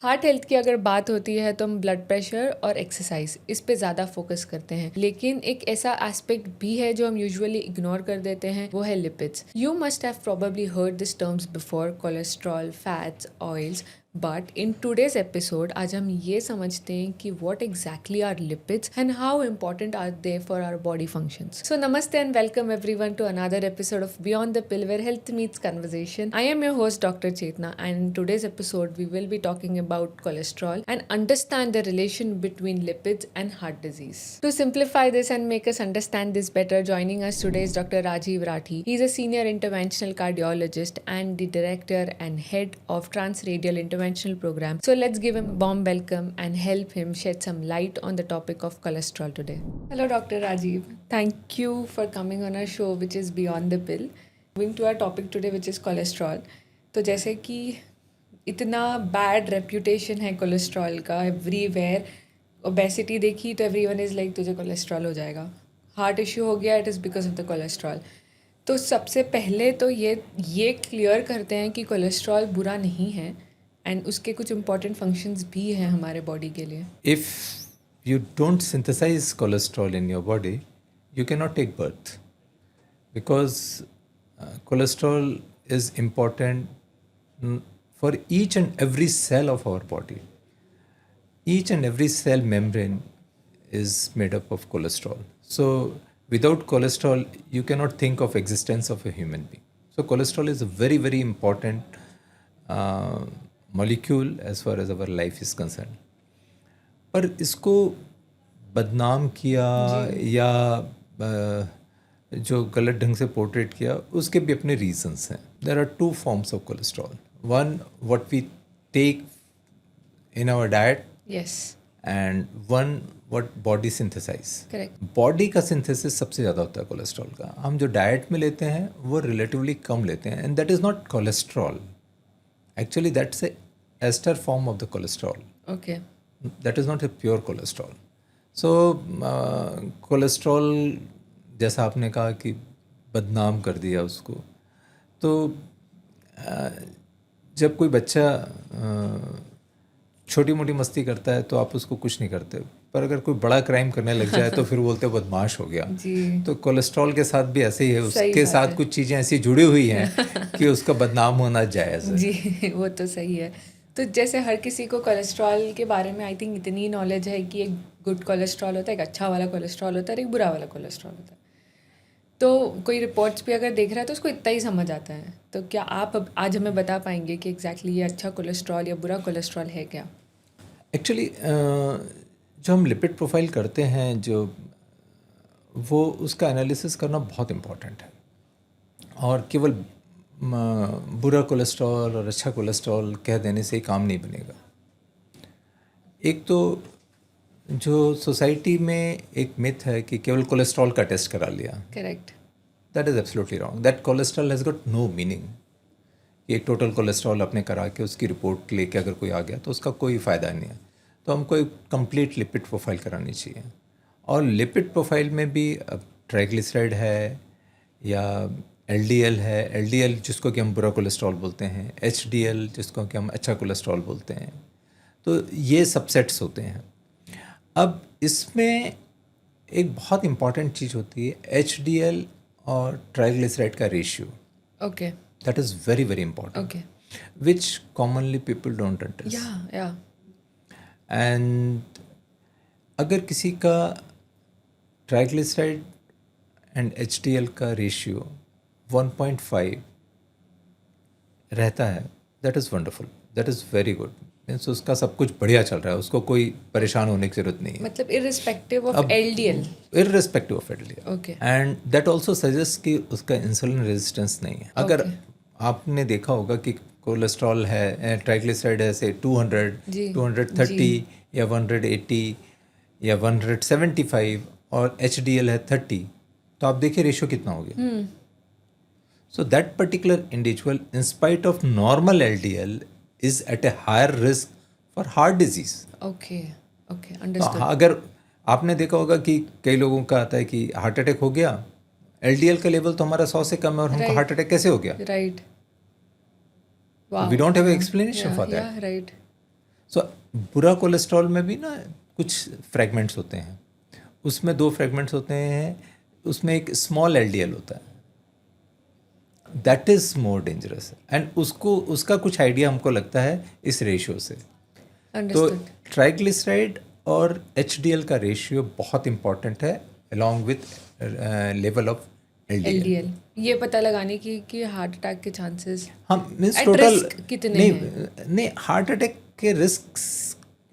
Heart health की अगर बात होती है तो हम ब्लड प्रेशर और एक्सरसाइज इस पे ज़्यादा फोकस करते हैं, लेकिन एक ऐसा एस्पेक्ट भी है जो हम यूजुअली इग्नोर कर देते हैं, वो है lipids. You must have probably heard this terms before, cholesterol, fats, oils. But in today's episode आज हम ये समझते हैं कि what exactly are lipids and how important are they for our body functions. So नमस्ते and welcome everyone to another episode of Beyond the Pill where health meets conversation. I am your host Dr. Chetna, and in today's episode we will be talking about cholesterol and understand the relation between lipids and heart disease. To simplify this and make us understand this better, joining us today is Dr. Rajiv Rathi. He is a senior interventional cardiologist and the director and head of Transradial Interventional Program. So let's give him a warm welcome and help him shed some light on the topic of cholesterol today. Hello, Dr. Rajiv. Thank you for coming on our show, which is Beyond the Pill. Moving to our topic today, which is cholesterol. तो जैसे कि इतना bad reputation है cholesterol का everywhere, obesity देखी तो everyone is like तुझे cholesterol हो जाएगा, हार्ट इश्यू हो गया, it is because of the cholesterol. तो सबसे पहले तो ये क्लियर करते हैं कि कोलेस्ट्रॉल बुरा नहीं है एंड उसके कुछ इंपॉर्टेंट फंक्शंस भी हैं हमारे बॉडी के लिए। If you don't synthesize cholesterol in your body, you cannot take birth because cholesterol is important for each and every cell of our body. Each and every cell membrane is made up of cholesterol. So without cholesterol, you cannot think of existence of a human being. So cholesterol is a very, very important molecule as far as our life is concerned. पर इसको बदनाम किया या जो गलत ढंग से portrait किया, उसके भी अपने रीजंस हैं. There are two forms of cholesterol. One what we take in our diet, yes, and one what body synthesize. Correct. Body का सिंथेसिस सबसे ज़्यादा होता है कोलेस्ट्रॉल का. हम जो डाइट में लेते हैं वो रिलेटिवली कम लेते हैं, and that is not cholesterol. Actually that's a ester form of the cholesterol. Okay, that is not a pure cholesterol. So cholesterol, जैसा आपने कहा कि बदनाम कर दिया उसको, तो जब कोई बच्चा छोटी मोटी मस्ती करता है तो आप उसको कुछ नहीं करते, पर अगर कोई बड़ा क्राइम करने लग जाए तो फिर बोलते हो बदमाश हो गया. तो कोलेस्ट्रॉल के साथ भी ऐसे ही है, उसके साथ कुछ चीज़ें ऐसी जुड़ी हुई हैं कि उसका बदनाम होना जायज़ है. जी वो तो सही है. तो जैसे हर किसी को कोलेस्ट्रॉल के बारे में आई थिंक इतनी नॉलेज है कि एक गुड कोलेस्ट्रॉल होता है, एक अच्छा वाला कोलेस्ट्रॉल होता है, एक बुरा वाला कोलेस्ट्रॉल होता है. तो कोई रिपोर्ट्स भी अगर देख रहा है तो उसको इतना ही समझ आता है. तो क्या आप अब आज हमें बता पाएंगे कि एग्जैक्टली ये अच्छा कोलेस्ट्रॉल या बुरा कोलेस्ट्रॉल है क्या? एक्चुअली जो हम लिपिड प्रोफाइल करते हैं, जो वो उसका एनालिसिस करना बहुत इम्पॉर्टेंट है. और केवल बुरा कोलेस्ट्रॉल और अच्छा कोलेस्ट्रॉल कह देने से ही काम नहीं बनेगा. एक तो जो सोसाइटी में एक मिथ है कि केवल कोलेस्ट्रॉल का टेस्ट करा लिया. Correct. That is absolutely wrong. That cholesterol has got no meaning. एक टोटल कोलेस्ट्रॉल अपने करा के उसकी रिपोर्ट लेके अगर कोई आ गया तो उसका कोई फ़ायदा नहीं है. तो हमको एक कंप्लीट लिपिड प्रोफाइल करानी चाहिए. और लिपिड प्रोफाइल में भी अब ट्राइग्लिसराइड है या LDL है. LDL जिसको कि हम बुरा कोलेस्ट्रॉल बोलते हैं, HDL जिसको कि हम अच्छा कोलेस्ट्रॉल बोलते हैं. तो ये सबसेट्स होते हैं. अब इसमें एक बहुत इम्पॉर्टेंट चीज़ होती है HDL और ट्राइग्लिसराइड का ratio. Okay. That is very very important, okay. Which commonly people don't understand. या एंड अगर किसी का ट्राइग्लिसराइड एंड HDL का रेशियो 1.5 रहता है, that is wonderful, that is very good. Means उसका सब कुछ बढ़िया चल रहा है, उसको कोई परेशान होने की ज़रूरत नहीं है. मतलब irrespective of LDL. Irrespective of LDL. Okay. And that also suggest कि उसका इंसुलिन रेजिस्टेंस नहीं है. अगर आपने देखा होगा कि कोलेस्ट्रॉल है, ट्राइग्लिसराइड है से 200, 230 या 180 या 175 और HDL है 30, तो आप देखिए रेशियो कितना हो गया. So that particular individual, in spite of normal LDL, is at a higher risk for heart disease. Okay. Okay, understood. अगर आपने देखा होगा कि कई लोगों का आता है कि हार्ट अटैक हो गया, LDL का लेवल तो हमारा 100 से कम है और हमको हार्ट अटैक कैसे हो गया? Right. We don't have an explanation for that. Right. So बुरा कोलेस्ट्रॉल में भी ना कुछ फ्रेगमेंट्स होते हैं, उसमें 2 फ्रेगमेंट्स होते हैं, उसमें एक स्मॉल एलडीएल होता है, that is more dangerous, and उसका कुछ आइडिया हमको लगता है इस रेशियो से। तो अंडरस्टूड। ट्राइग्लिसराइड और एचडीएल का रेशियो बहुत इंपॉर्टेंट है along with level of LDL. LDL ये पता लगाने की कि हार्ट अटैक के चांसेस हम मीन्स At टोटल risk कितने हैं? नहीं हार्ट अटैक के रिस्क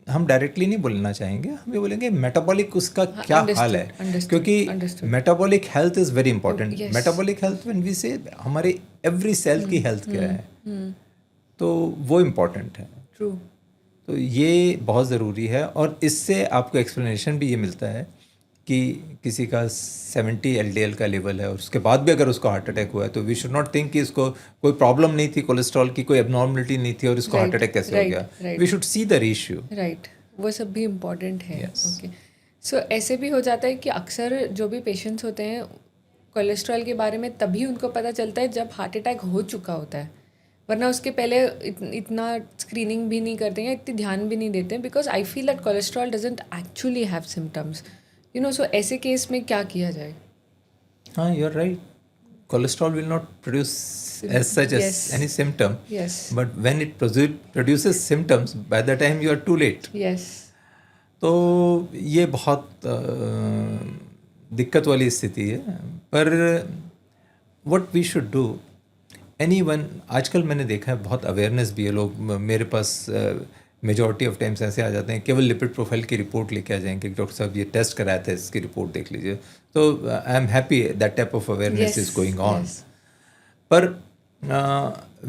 हम डायरेक्टली नहीं बोलना चाहेंगे, हम ये बोलेंगे मेटाबॉलिक उसका क्या हाल है, understood, क्योंकि understood. Metabolic health is very important. yes. Metabolic health when we say हमारे एवरी सेल की हेल्थ क्या है, तो वो इम्पॉर्टेंट है। ट्रू। तो ये बहुत ज़रूरी है, और इससे आपको एक्सप्लेनेशन भी ये मिलता है कि किसी का 70 एलडीएल का लेवल है और उसके बाद भी अगर उसको हार्ट अटैक हुआ है, तो वी शुड नॉट थिंक कि इसको कोई प्रॉब्लम नहीं थी, कोलेस्ट्रॉल की कोई एबनॉर्मलिटी नहीं थी और इसको हार्ट अटैक कैसे हो गया। We should see the ratio. Right, वो सब भी इम्पॉर्टेंट है। Yes. ओके, सो ऐसे भी हो जाता है कि अक्सर जो भी पेशेंट्स होते हैं कोलेस्ट्रॉल के बारे में तभी उनको पता चलता है जब हार्ट अटैक हो चुका होता है, वरना उसके पहले इतना स्क्रीनिंग भी नहीं करते हैं, इतनी ध्यान भी नहीं देते हैं, because I feel that cholesterol doesn't actually have symptoms, you know. So ऐसे केस में क्या किया जाए? हाँ, you are right, cholesterol will not produce as such as Yes. any symptom, Yes. but when it produces symptoms, by the time you are too late. Yes. तो ये बहुत दिक्कत वाली स्थिति है। पर what we should do, anyone, आजकल मैंने देखा है बहुत अवेयरनेस भी है, लोग मेरे पास मेजॉरिटी ऑफ टाइम्स ऐसे आ जाते हैं, केवल लिपिड प्रोफाइल की रिपोर्ट लेके आ जाएंगे कि डॉक्टर साहब ये टेस्ट कराया था, इसकी रिपोर्ट देख लीजिए। तो I am happy that type of awareness is going on. पर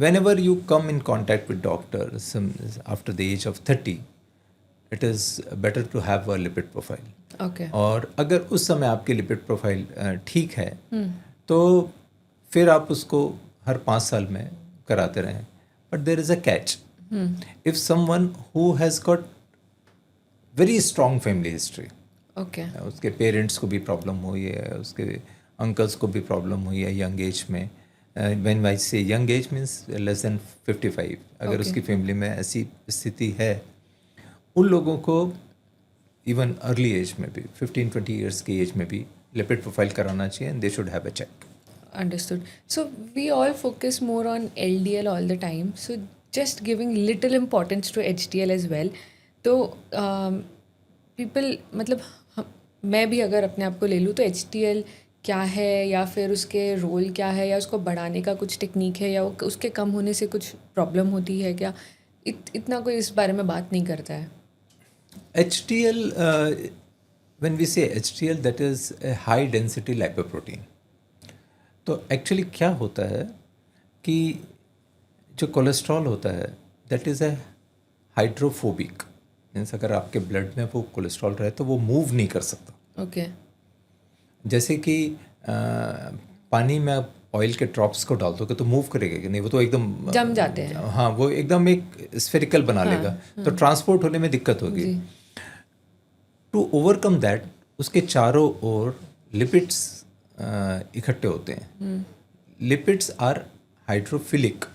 whenever you come in contact with doctors after the age of 30, it is better to have a lipid profile. Okay. और अगर उस समय आपकी lipid profile ठीक है, तो फिर आप उसको हर 5 साल में कराते रहें। But there is a catch, if someone who has got very strong family history, Okay. उसके पेरेंट्स को भी प्रॉब्लम हुई है, उसके अंकल्स को भी प्रॉब्लम हुई है यंग एज में, व्हेन आई से young age means less than 55, अगर उसकी फैमिली में ऐसी स्थिति है, उन लोगों को इवन अर्ली एज में भी 15-20 ईयर्स की एज में भी लिपिड प्रोफाइल कराना चाहिए, and they should have a check. Understood. So we all focus more on LDL all the time. So just giving little importance to HDL as well. तो people मतलब मैं भी अगर अपने आप को ले लूँ तो HDL क्या है, या फिर उसके रोल क्या है, या उसको बढ़ाने का कुछ टेक्निक है, या उसके कम होने से कुछ प्रॉब्लम होती है क्या, इतना कोई इस बारे में बात नहीं करता है। HDL, when we say HDL, that is a high density lipoprotein. तो एक्चुअली क्या होता है कि जो कोलेस्ट्रॉल होता है that is a hydrophobic, means अगर आपके ब्लड में वो कोलेस्ट्रॉल रहे तो वो मूव नहीं कर सकता। ओके। जैसे कि पानी में आप ऑयल के ड्रॉप्स को डाल दोगे तो मूव करेगा कि नहीं, वो तो एकदम जम जाते हैं। हाँ, वो एकदम एक स्फेरिकल बना लेगा, तो ट्रांसपोर्ट होने में दिक्कत होगी। टू ओवरकम दैट, उसके चारों ओर लिपिड्स इकट्ठे होते हैं। Lipids are hydrophilic.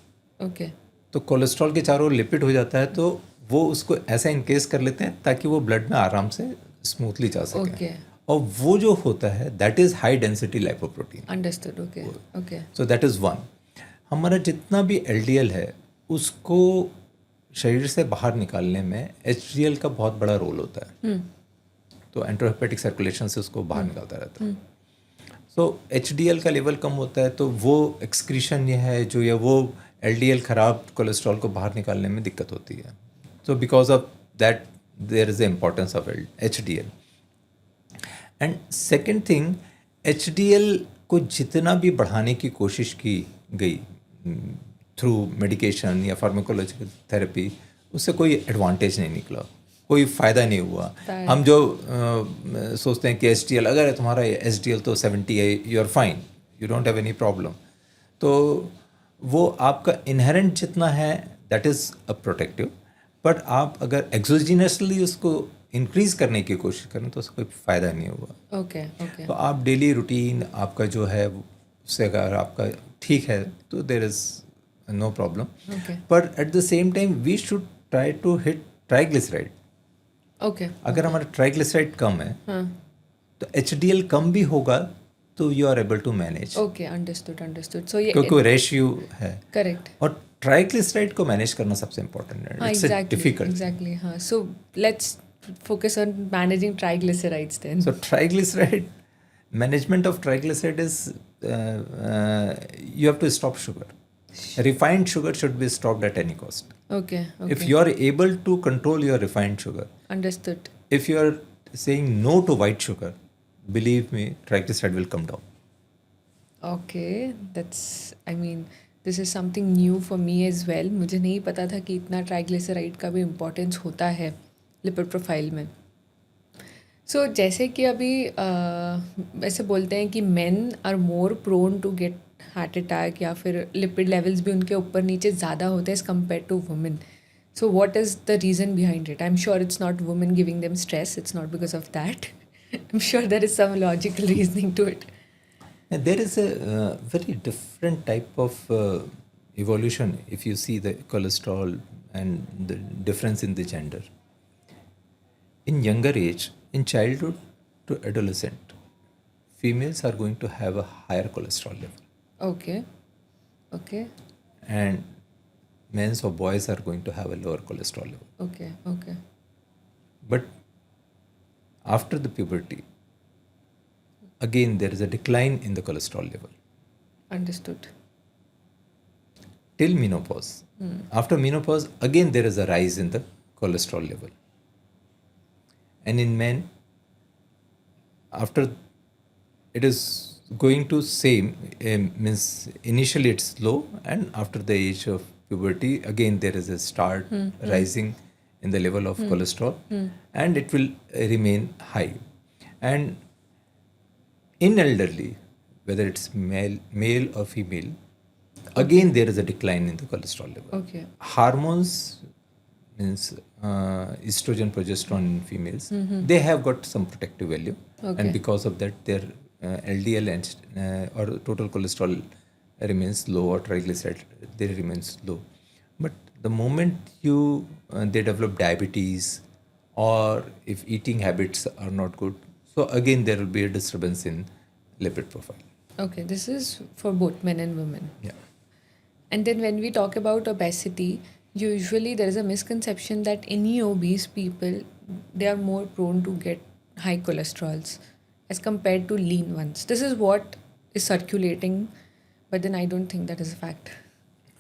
ओके। तो कोलेस्ट्रॉल के चारों ओर लिपिड हो जाता है, तो वो उसको ऐसा इनकेस कर लेते हैं ताकि वो ब्लड में आराम से स्मूथली जा सके। ओके। और वो जो होता है that is high density lipoprotein. Understood. Okay. Okay. So that is one. हमारा जितना भी एलडीएल है उसको शरीर से बाहर निकालने में एचडीएल का बहुत बड़ा रोल होता है। तो एंट्रोहेपेटिक सर्कुलेशन से उसको बाहर निकालता रहता है। सो एचडीएल का लेवल कम होता है तो वो एक्सक्रीशन ये है जो, या वो एलडीएल ख़राब कोलेस्ट्रॉल को बाहर निकालने में दिक्कत होती है। So because of that there is the importance of HDL. And second thing, HDL को जितना भी बढ़ाने की कोशिश की गई थ्रू मेडिकेशन या फार्माकोलॉजिकल थेरेपी, उससे कोई एडवांटेज नहीं निकला, कोई फ़ायदा नहीं हुआ। हम जो सोचते हैं कि एचडीएल, अगर तुम्हारा एचडीएल तो 70 है, you are fine, you don't have any problem, तो वो आपका इनहेरेंट जितना है that is a protective. But आप अगर एक्सोजिनसली उसको इंक्रीज़ करने की कोशिश करें तो उसका कोई फ़ायदा नहीं होगा। ओके। ओके। तो आप डेली रूटीन आपका जो है उससे अगर आपका ठीक है तो there is no problem. Okay. But at the same time we should try to hit triglyceride, okay अगर हमारा ट्राइग्लिसराइड कम है हाँ तो HDL कम भी होगा तो you are able to manage, okay understood so ये क्योंकि वो रेशियो है। करेक्ट और ट्राइग्लिसराइड को मैनेज करना सबसे इम्पोर्टेंट है, हाँ इट्स डिफिकल्ट। एग्जैक्टली हाँ so let's focus on managing triglycerides then. So triglyceride, management of triglyceride is you have to stop sugar. Refined sugar should be stopped at any cost. Okay. If you are able to control your refined sugar, Understood. if you are saying no to white sugar, believe me, triglyceride will come down. Okay, this is something new for me as well. मुझे नहीं पता था कि इतना triglyceride का भी importance होता है लिपिड प्रोफाइल में। सो जैसे कि अभी ऐसे बोलते हैं कि men are more prone to get heart attack या फिर लिपिड लेवल्स भी उनके ऊपर नीचे ज़्यादा होते हैं as compared to women. So what is the reason behind it? I am sure it's not women giving them stress, it's not because of that. I am sure there is some logical reasoning to it. And there is a very different type of evolution if you see the cholesterol and the difference in the gender. In younger age, in childhood to adolescent, females are going to have a higher cholesterol level. Okay. And men or boys are going to have a lower cholesterol level. Okay. But after the puberty, again there is a decline in the cholesterol level. Understood. Till menopause. After menopause, again there is a rise in the cholesterol level. And in men, after it is going to same, means initially it's low, and after the age of puberty, again there is a start rising in the level of cholesterol, and it will remain high. And in elderly, whether it's male or female, again there is a decline in the cholesterol level. Okay. Hormones means estrogen, progesterone in females, they have got some protective value, and because of that their LDL and or total cholesterol remains low, or triglyceride they remains low. But the moment you they develop diabetes, or if eating habits are not good, so again there will be a disturbance in lipid profile. Okay, this is for both men and women. Yeah. And then when we talk about obesity, usually there is a misconception that any obese people, they are more prone to get high cholesterols as compared to lean ones. This is what is circulating, but then I don't think that is a fact.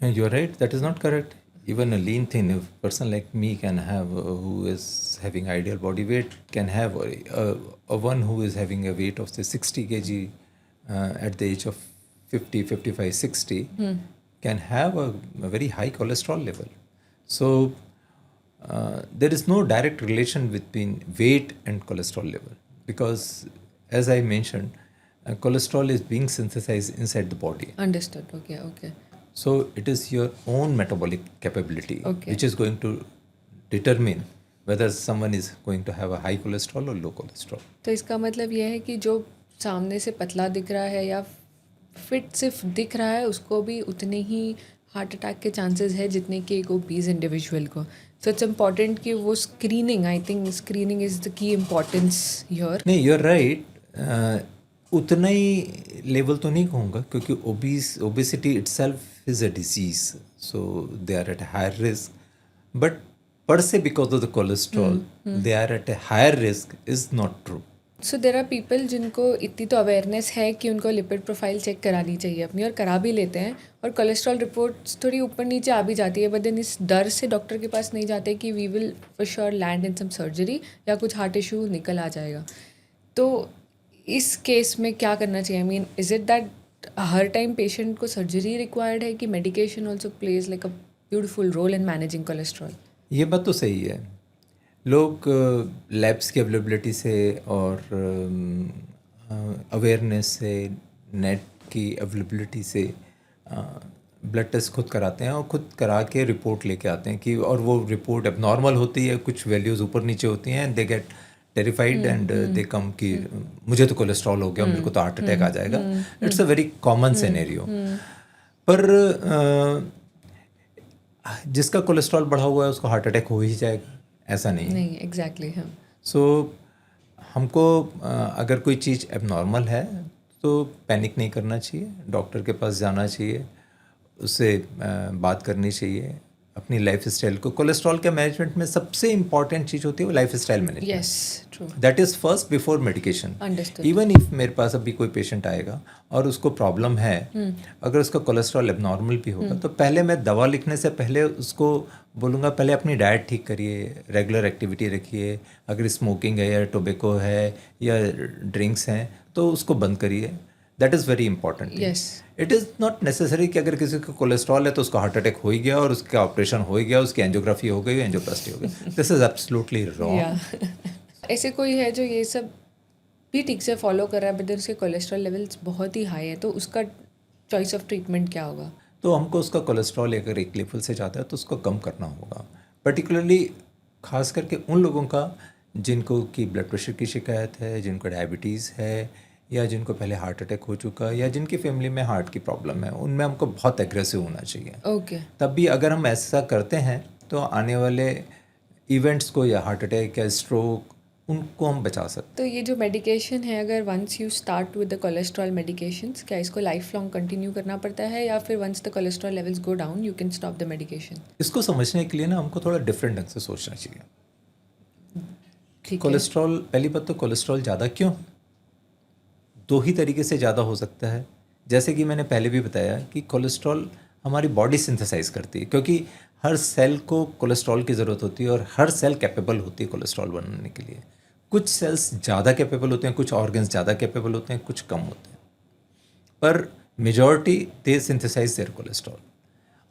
And you're right, that is not correct. Even a lean thin person like me can have, who is having ideal body weight, can have a one who is having a weight of say 60 kg at the age of 50, 55, 60 can have a very high cholesterol level. So there is no direct relation between weight and cholesterol level, because as I mentioned, cholesterol is being synthesized inside the body. Understood. Okay. So it is your own metabolic capability which is going to determine whether someone is going to have a high cholesterol or low cholesterol. तो इसका मतलब यह है कि जो सामने से पतला दिख रहा है या फिट सिर्फ दिख रहा है, उसको भी उतने ही हार्ट अटैक के चांसेस है जितने कि एक ओबीज इंडिविजुअल को। सो इट्स इम्पॉर्टेंट कि वो screening, I think screening is the key importance here. नहीं, यू आर राइट, उतना ही लेवल तो नहीं कहूँगा, क्योंकि obesity itself is a disease, so they are at higher risk, but per se because of the cholesterol they are at a higher risk is not true. So there are people जिनको इतनी तो awareness है कि उनको lipid profile check करानी चाहिए अपनी, और करा भी लेते हैं, और कोलेस्ट्रॉल रिपोर्ट्स थोड़ी ऊपर नीचे आ भी जाती है, बट देन इस डर से डॉक्टर के पास नहीं जाते कि we will for sure land in some surgery या कुछ हार्ट इशू निकल आ जाएगा। तो इस केस में क्या करना चाहिए? I mean, is it that हर टाइम पेशेंट को सर्जरी रिक्वायर्ड है कि medication also plays like a beautiful role in managing cholesterol? ये बात तो सही है। लोग लैब्स की अवेलेबिलिटी से और अवेयरनेस से, नेट की अवेलेबिलिटी से ब्लड टेस्ट खुद कराते हैं और खुद करा के रिपोर्ट लेके आते हैं कि, और वो रिपोर्ट अब नॉर्मल होती है, कुछ वैल्यूज़ ऊपर नीचे होती हैं, they get terrified and they come कि मुझे तो कोलेस्ट्रॉल हो गया, मेरे को तो हार्ट अटैक आ जाएगा। It's a very common scenario. पर जिसका कोलेस्ट्रॉल बढ़ा हुआ है उसको हार्ट अटैक हो ही जाएगा, ऐसा नहीं है। नहीं, एग्जैक्टली, हाँ. सो हमको अगर कोई चीज़ एबनॉर्मल है तो पैनिक नहीं करना चाहिए, डॉक्टर के पास जाना चाहिए, उससे बात करनी चाहिए, अपनी लाइफ स्टाइल को, कोलेस्ट्रॉल के मैनेजमेंट में सबसे इम्पॉर्टेंट चीज़ होती है वो life style management. Yes, true. That is first before medication. Understood. Even if मेरे पास अभी कोई पेशेंट आएगा और उसको प्रॉब्लम है, अगर उसका कोलेस्ट्रॉल एबनॉर्मल भी होगा तो पहले मैं दवा लिखने से पहले उसको बोलूँगा पहले अपनी डाइट ठीक करिए, रेगुलर एक्टिविटी रखिए, अगर स्मोकिंग है या टोबैको है या ड्रिंक्स हैं तो उसको बंद करिए. That is very important. Yes. It is not necessary कि अगर किसी को कोलेस्ट्रॉल है तो उसका हार्ट अटैक हो ही गया और उसका ऑपरेशन हो ही गया, उसकी एंजियोग्राफी हो गई, एंजियोप्लास्टी हो गई. This is absolutely wrong. ऐसे कोई है जो ये सब भी ठीक से फॉलो कर रहा है बट उसके कोलेस्ट्रॉल लेवल्स बहुत ही हाई है, तो उसका चॉइस ऑफ ट्रीटमेंट क्या होगा? तो हमको उसका कोलेस्ट्रॉल अगर एक लेवल से ज़्यादा है तो उसको कम करना होगा. पर्टिकुलरली खास करके उन लोगों का जिनको की ब्लड प्रेशर की शिकायत है, जिनको डायबिटीज़ है, या जिनको पहले हार्ट अटैक हो चुका है, या जिनकी फैमिली में हार्ट की प्रॉब्लम है, उनमें हमको बहुत एग्रेसिव होना चाहिए. ओके. तब भी अगर हम ऐसा करते हैं तो आने वाले इवेंट्स को, या हार्ट अटैक या स्ट्रोक, उनको हम बचा सकते तो ये जो मेडिकेशन है, अगर once you start with the cholesterol medications, क्या इसको लाइफ लॉन्ग कंटिन्यू करना पड़ता है या फिर once the cholesterol levels go down you can stop the medication? हैं. इसको समझने के लिए ना हमको थोड़ा डिफरेंट ढंग से सोचना चाहिए. ठीक है. कोलेस्ट्रॉल, पहली बात तो कोलेस्ट्रॉल ज़्यादा क्यों? दो ही तरीके से ज़्यादा हो सकता है. जैसे कि मैंने पहले भी बताया कि कोलेस्ट्रॉल हमारी बॉडी सिंथेसाइज करती है, क्योंकि हर सेल को कोलेस्ट्रॉल की ज़रूरत होती है और हर सेल कैपेबल होती है कोलेस्ट्रॉल बनाने के लिए. कुछ सेल्स ज़्यादा कैपेबल होते हैं, कुछ ऑर्गन्स ज़्यादा कैपेबल होते हैं, कुछ कम होते हैं, पर majority they synthesize their cholesterol.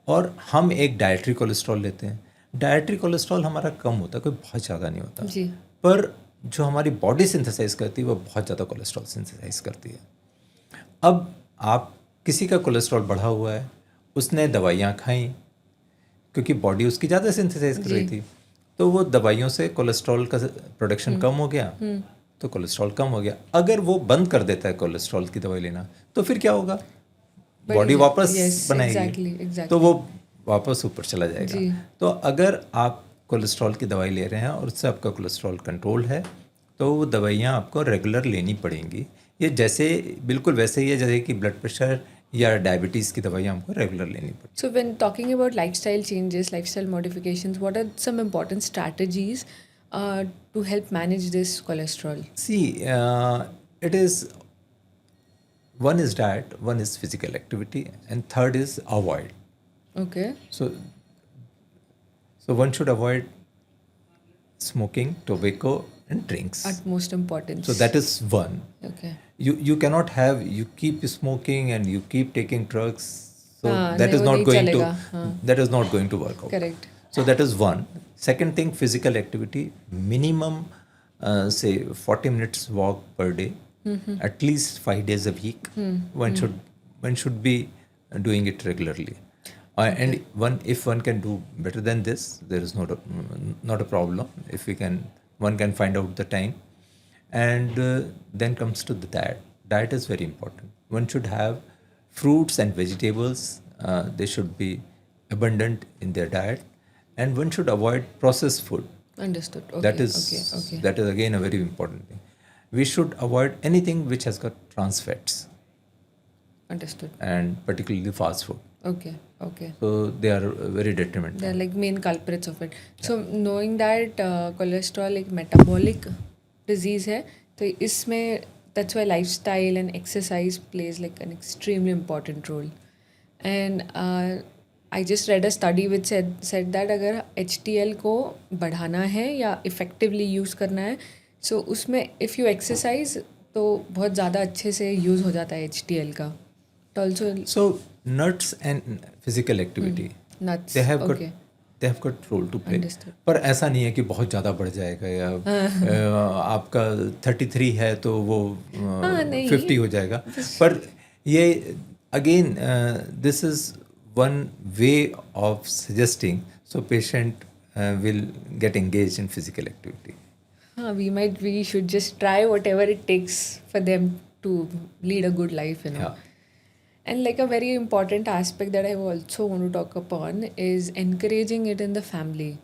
और हम एक डाइटरी कोलेस्ट्रॉल लेते हैं. डाइटरी कोलेस्ट्रॉल हमारा कम होता है, कोई बहुत ज़्यादा नहीं होता, जी. पर जो हमारी बॉडी सिंथेसाइज करती है वो बहुत ज़्यादा कोलेस्ट्रॉल सिंथेसाइज करती है. अब आप किसी का कोलेस्ट्रॉल बढ़ा हुआ है, उसने दवाइयाँ खाई क्योंकि बॉडी उसकी ज़्यादा सिंथेसाइज कर रही थी, तो वो दवाइयों से कोलेस्ट्रॉल का प्रोडक्शन कम हो गया, तो कोलेस्ट्रॉल कम हो गया. अगर वो बंद कर देता है कोलेस्ट्रॉल की दवाई लेना, तो फिर क्या होगा? बॉडी वापस बनाएगी, exactly. तो वो वापस ऊपर चला जाएगा. तो अगर आप कोलेस्ट्रॉल की दवाई ले रहे हैं और उससे आपका कोलेस्ट्रॉल कंट्रोल है, तो वो दवाइयाँ आपको रेगुलर लेनी पड़ेंगी. ये जैसे बिल्कुल वैसे ही है जैसे कि ब्लड प्रेशर या डायबिटीज़ की दवाइयाँ हमको रेगुलर लेनी पड़ती. So when talking about lifestyle changes, lifestyle modifications, what are some important strategies to help manage this cholesterol? See, it is, one is diet, one is physical activity, and third is avoid. Okay. So one should avoid smoking, tobacco, and drinks. Utmost importance. So that is one. Okay. You cannot have, you keep smoking and you keep taking drugs. So that नहीं, is वो not नहीं going चलेगा. to that is not going to work out. Correct. So that is one. Second thing, physical activity, minimum say 40 minutes walk per day, at least 5 days a week. One should be doing it regularly. And if one can do better than this, there is not a problem. If one can find out the time. And then comes to the diet. Diet is very important. One should have fruits and vegetables. They should be abundant in their diet, and one should avoid processed food. Understood. Okay. That is okay. that is again a very important thing. We should avoid anything which has got trans fats, Understood. and particularly fast food. Okay. Okay. So they are very detrimental. They're like main culprits of it. So knowing that cholesterol एक metabolic disease है, तो इसमें that's why lifestyle and exercise plays like an extremely important role. And I just read a study which said that अगर HDL को बढ़ाना है या effectively use करना है, so उसमें if you exercise तो बहुत ज़्यादा अच्छे से use हो जाता है HDL का. Also, So nuts and physical activity, nuts. they have Okay. got role to play. Understood. पर ऐसा नहीं है कि बहुत ज़्यादा बढ़ जाएगा, या आपका 33 है तो वो 50 हो जाएगा. पर ये again this is one way of suggesting, so patient will get engaged in physical activity. We should just try whatever it takes for them to lead a good life, you know. Yeah. And like a very important aspect that I also want to talk upon is encouraging it in the family.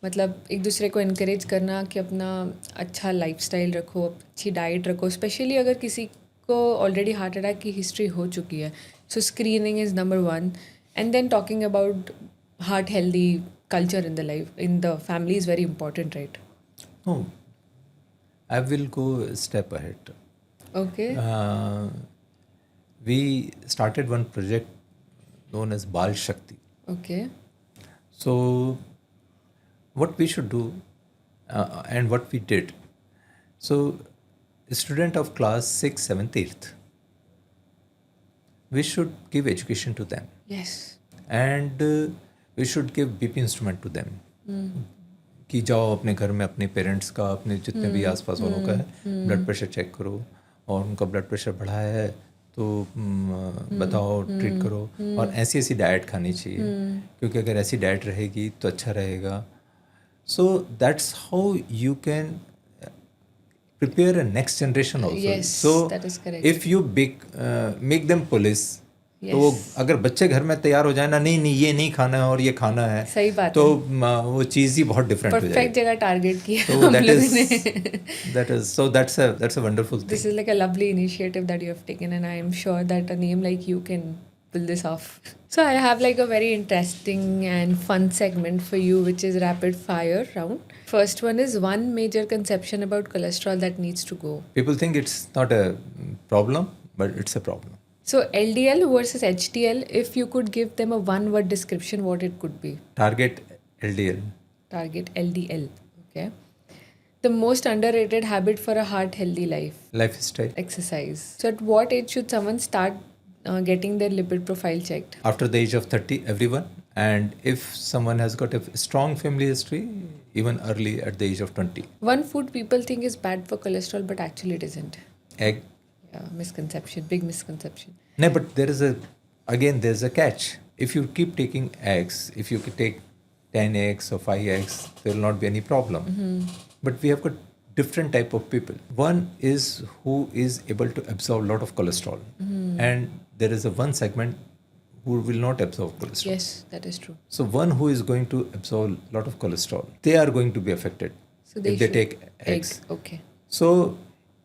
मतलब एक दूसरे को encourage करना कि अपना अच्छा lifestyle रखो, अच्छी डाइट रखो, स्पेशली अगर किसी को ऑलरेडी हार्ट अटैक की हिस्ट्री हो चुकी है. So screening is number one, and then talking about heart healthy culture in the life in the family is very important, right? No, I will go a step ahead. Okay. We started one project known as Bal Shakti. Okay. So, what we should do and what we did. So, a student of class 6th, 7th, 8th, we should give education to them. Yes. And we should give BP instrument to them. कि जाओ अपने घर में अपने parents का, अपने जितने भी आसपास वालों का है, ब्लड प्रेशर चेक करो, और उनका ब्लड प्रेशर बढ़ा है तो बताओ, ट्रीट करो, और ऐसी ऐसी डाइट खानी चाहिए, क्योंकि अगर ऐसी डाइट रहेगी तो अच्छा रहेगा. So that's how you can prepare a next generation also. Yes, so that is correct. if you make them police, yes. तो अगर बच्चे घर में तैयार हो जाए ना, नहीं नहीं ये नहीं खाना है और ये खाना है, सही बात तो है. वो चीज़ ही बहुत डिफरेंट हो जाएगी. परफेक्ट जगह टारगेट किया तो हम that लोगों is ने. that's a wonderful thing. This is like a lovely initiative that you have taken, and I am sure that a name like you can pull this off. So I have like a very interesting and fun segment for you, which is rapid fire round. First one is one major conception about cholesterol that needs to go. People think it's not a problem, but it's a problem. So LDL versus HDL, if you could give them a one-word description, what it could be? Target LDL. Target LDL. Okay. The most underrated habit for a heart healthy life? Lifestyle. Exercise. So at what age should someone start getting their lipid profile checked? After the age of 30, everyone. And if someone has got a strong family history, even early at the age of 20. One food people think is bad for cholesterol, but actually it isn't. Egg. Yeah, misconception, big misconception. No, but there's a catch. If you keep taking eggs, if you could take 10 eggs or 5 eggs, there will not be any problem. But we have got different type of people. One is who is able to absorb a lot of cholesterol. And there is a one segment who will not absorb cholesterol. Yes, that is true. So one who is going to absorb a lot of cholesterol, they are going to be affected So they if they should take eggs. Okay. So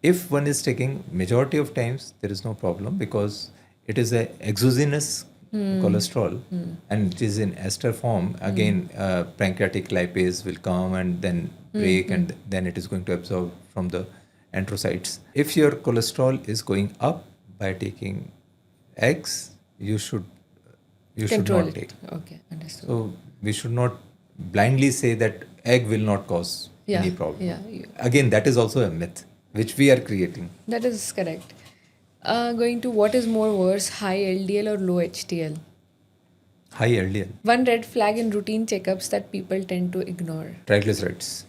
if one is taking, majority of times there is no problem, because it is a exogenous cholesterol and it is in ester form. Again, pancreatic lipase will come and then break and then it is going to absorb from the enterocytes. If your cholesterol is going up by taking eggs, you should Control not it. take. Okay, understood. So we should not blindly say that egg will not cause any problem. Yeah. Again, that is also a myth which we are creating. That is correct. Going to what is more worse, high LDL or low HDL? High LDL. One red flag in routine checkups that people tend to ignore. Triglycerides.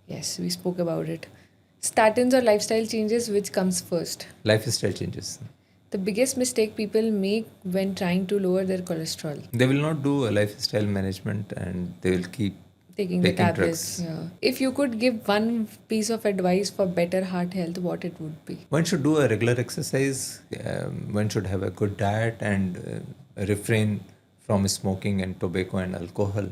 Yes, we spoke about it. Statins or lifestyle changes, which comes first? Lifestyle changes. The biggest mistake people make when trying to lower their cholesterol? They will not do a lifestyle management and they will keep Taking the taking tablets. drugs. Yeah. If you could give one piece of advice for better heart health, what it would be? One should do a regular exercise. One should have a good diet and refrain from smoking and tobacco and alcohol.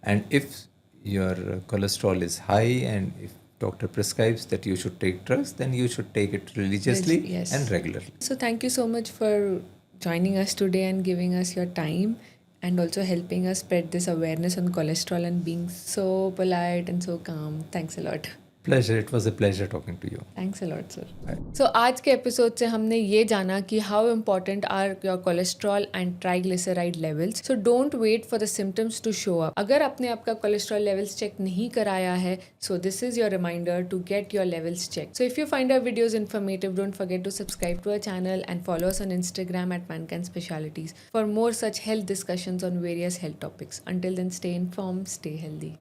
And if your cholesterol is high and if doctor prescribes that you should take drugs, then you should take it religiously Yes. and regularly. So thank you so much for joining us today and giving us your time, and also helping us spread this awareness on cholesterol and being so polite and so calm. Thanks a lot. Pleasure. It was a pleasure talking to you. Thanks a lot sir. Bye. So आज के episode से हमने ये जाना कि how important are your cholesterol and triglyceride levels. So don't wait for the symptoms to show up. अगर आपने आपका कोलेस्ट्रॉल लेवल्स चेक नहीं कराया है, so this is your reminder to get your levels check. So if you find our videos informative, don't forget to subscribe to our channel and follow us on Instagram at Mankind Specialities for more such health discussions on various health topics. Until then, stay informed, stay healthy.